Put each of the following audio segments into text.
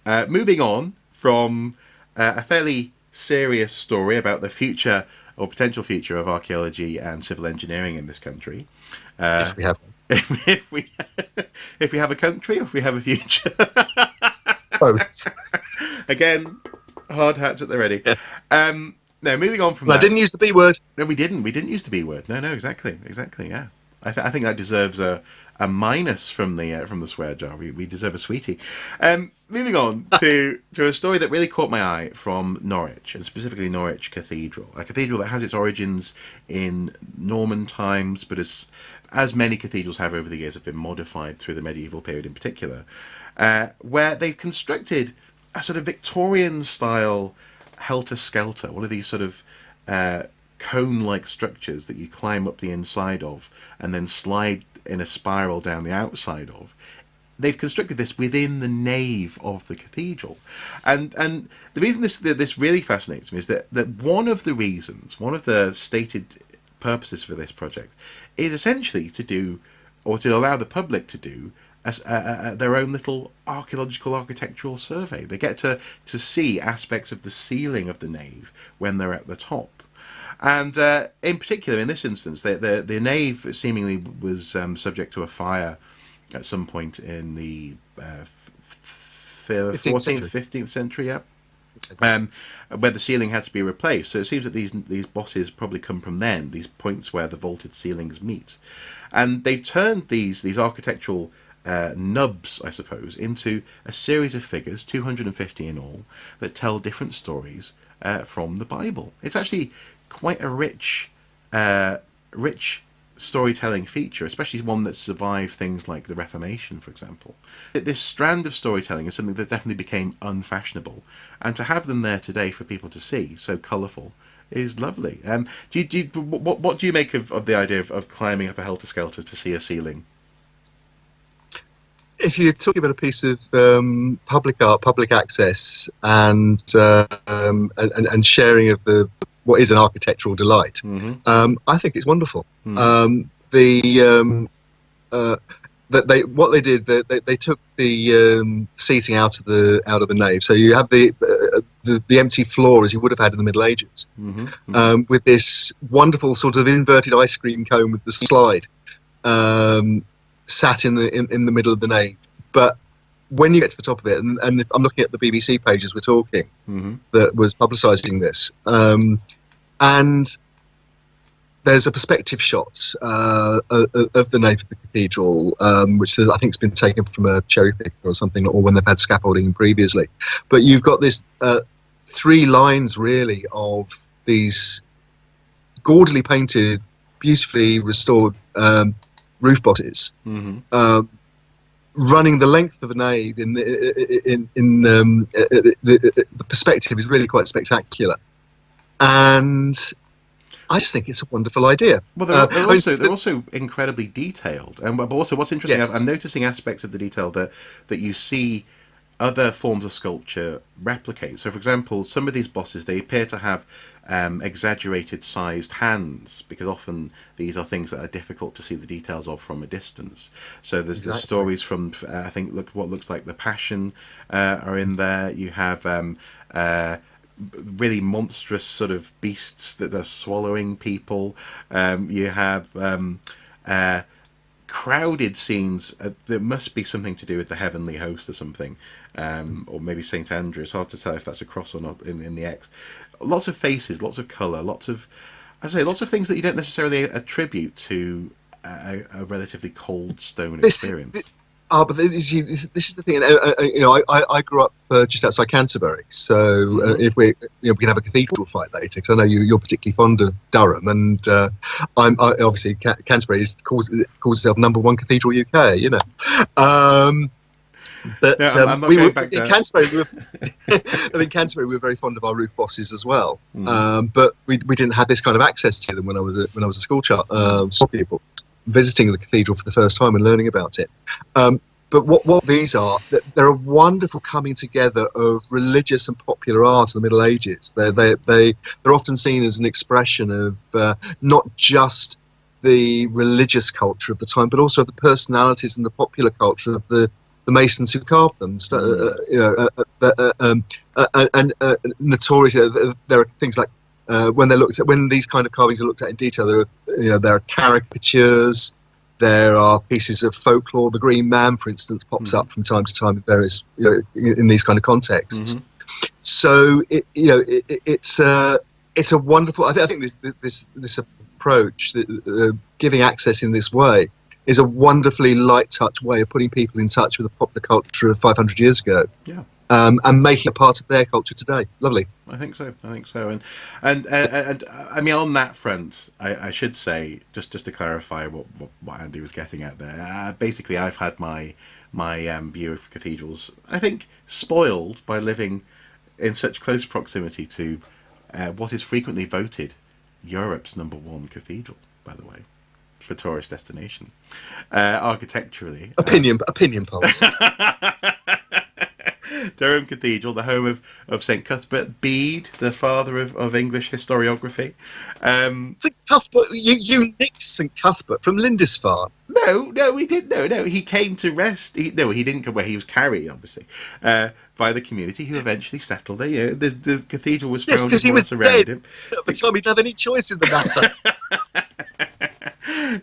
moving on from a fairly serious story about the future or potential future of archaeology and civil engineering in this country. Uh, if we have one. if we if we have a country, or if we have a future. Both. Again, hard hats at the ready. Yeah. No, moving on from And I that. didn't use the B word. No, we didn't. We didn't use the B word. No, no, exactly, exactly. Yeah, I think that deserves a minus from the swear jar. We deserve a sweetie. Moving on to a story that really caught my eye from Norwich, and specifically Norwich Cathedral, a cathedral that has its origins in Norman times, but as many cathedrals have over the years, have been modified through the medieval period in particular, where they've constructed a sort of Victorian style Helter Skelter, one of these sort of cone-like structures that you climb up the inside of and then slide in a spiral down the outside of. They've constructed this within the nave of the cathedral, and the reason this really fascinates me is that one of the stated purposes for this project is essentially to do, or to allow the public to do, their own little archaeological architectural survey. They get to see aspects of the ceiling of the nave when they're at the top. And in particular, in this instance, the nave seemingly was subject to a fire at some point in the 15th 14th, century. 15th century, yeah. Where the ceiling had to be replaced. So it seems that these bosses probably come from then, these points where the vaulted ceilings meet. And they've turned these architectural nubs, I suppose, into a series of figures, 250 in all, that tell different stories from the Bible. It's actually quite a rich storytelling feature, especially one that survived things like the Reformation, for example. This strand of storytelling is something that definitely became unfashionable, and to have them there today for people to see, so colourful, is lovely. What do you make of the idea of climbing up a Helter Skelter to see a ceiling? If you're talking about a piece of public art, public access, and sharing of what is an architectural delight, I think it's wonderful. What they did, they took the seating out of the nave, so you have the empty floor as you would have had in the Middle Ages, with this wonderful sort of inverted ice cream cone with the slide. Sat in the middle of the nave, but when you get to the top of it, and if I'm looking at the BBC page as we're talking, that was publicising this, and there's a perspective shot of the nave of the cathedral, which I think has been taken from a cherry picker or something, or when they've had scaffolding previously. But you've got this 3 lines really of these gaudily painted, beautifully restored roof bosses, running the length of the nave. The perspective is really quite spectacular, and I just think it's a wonderful idea. Well, they're also incredibly detailed, and but also what's interesting, Yes. I'm noticing aspects of the detail that you see other forms of sculpture replicate. So, for example, some of these bosses, they appear to have exaggerated sized hands, because often these are things that are difficult to see the details of from a distance. So there's the stories from I think what looks like the Passion are in there. You have really monstrous sort of beasts that are swallowing people. You have crowded scenes that must be something to do with the heavenly host or something, or maybe Saint Andrew. It's hard to tell if that's a cross or not in the X. Lots of faces, lots of colour, lots of things that you don't necessarily attribute to a relatively cold stone experience. But this is the thing. I grew up just outside Canterbury, so if we can have a cathedral fight later, because I know you're particularly fond of Durham, and obviously Canterbury calls itself #1 cathedral UK. But I'm not going back in there. Canterbury. Canterbury, we were very fond of our roof bosses as well. But we didn't have this kind of access to them when I was a school child, school pupil, visiting the cathedral for the first time and learning about it. But what these are, they're a wonderful coming together of religious and popular art in the Middle Ages. They're often seen as an expression of not just the religious culture of the time, but also the personalities and the popular culture of the the masons who carved them. And notorious. There are things like when these kind of carvings are looked at in detail, there are caricatures. There are pieces of folklore. The Green Man, for instance, pops up from time to time in various, in these kind of contexts. So it's a wonderful. I think this approach, giving access in this way, is a wonderfully light touch way of putting people in touch with the popular culture of 500 years ago. Yeah. And making it part of their culture today. Lovely. I think so. And I mean, on that front, I should say, just to clarify what Andy was getting at there. Basically, I've had my view of cathedrals, I think, spoiled by living in such close proximity to what is frequently voted Europe's #1 cathedral, by the way, for tourist destination, architecturally. Opinion polls. Durham Cathedral, the home of St Cuthbert, Bede, the father of English historiography. St Cuthbert, you nicked St Cuthbert from Lindisfarne. No, he didn't. No, he came to rest. He didn't come where he was carried, obviously, by the community who eventually settled there. The cathedral was founded because he was around dead him. at the time he'd have any choice in the matter.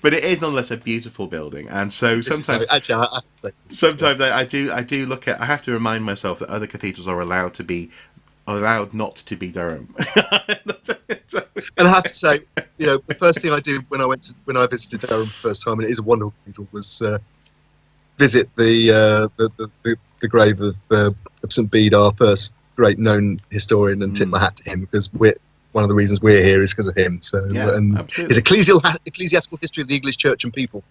But it is nonetheless a beautiful building, and so sometimes I do look at. I have to remind myself that other cathedrals are allowed not to be Durham. And I have to say, the first thing I do when I visited Durham the first time, and it is a wonderful cathedral, was visit the grave of St Bede, our first great known historian, and tip my hat to him, because one of the reasons we're here is because of him. So, his ecclesiastical history of the English Church and people.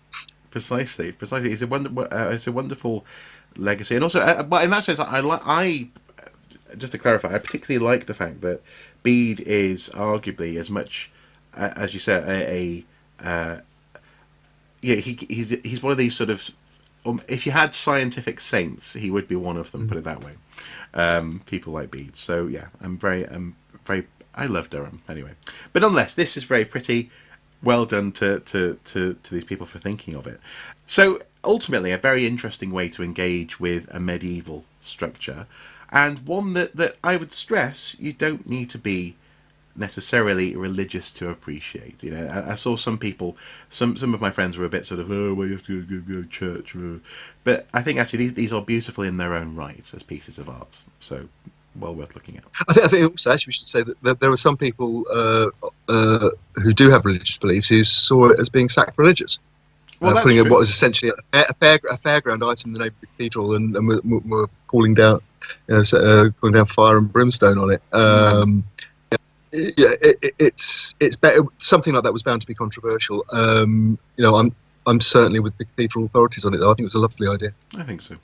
Precisely. It's a wonderful legacy, and also, but in that sense, I just to clarify, I particularly like the fact that Bede is arguably as much, as you said, he's one of these sort of. If you had scientific saints, he would be one of them. Put it that way. People like Bede. So yeah, I'm very. I love Durham anyway. But nonetheless, this is very pretty. Well done to these people for thinking of it. So ultimately, a very interesting way to engage with a medieval structure, and one that I would stress you don't need to be necessarily religious to appreciate. I saw some people, some of my friends were a bit sort of, well, you have to go to church. But I think actually these are beautiful in their own right as pieces of art. So well worth looking at. I think also actually we should say that there are some people who do have religious beliefs who saw it as being sacrilegious. Putting what was essentially a fairground item in the name of the cathedral, and were calling down fire and brimstone on it. It's better. Something like that was bound to be controversial. I'm certainly with the cathedral authorities on it, though. I think it was a lovely idea. I think so.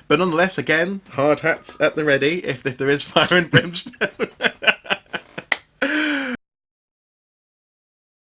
But nonetheless, again, hard hats at the ready if there is fire and brimstone.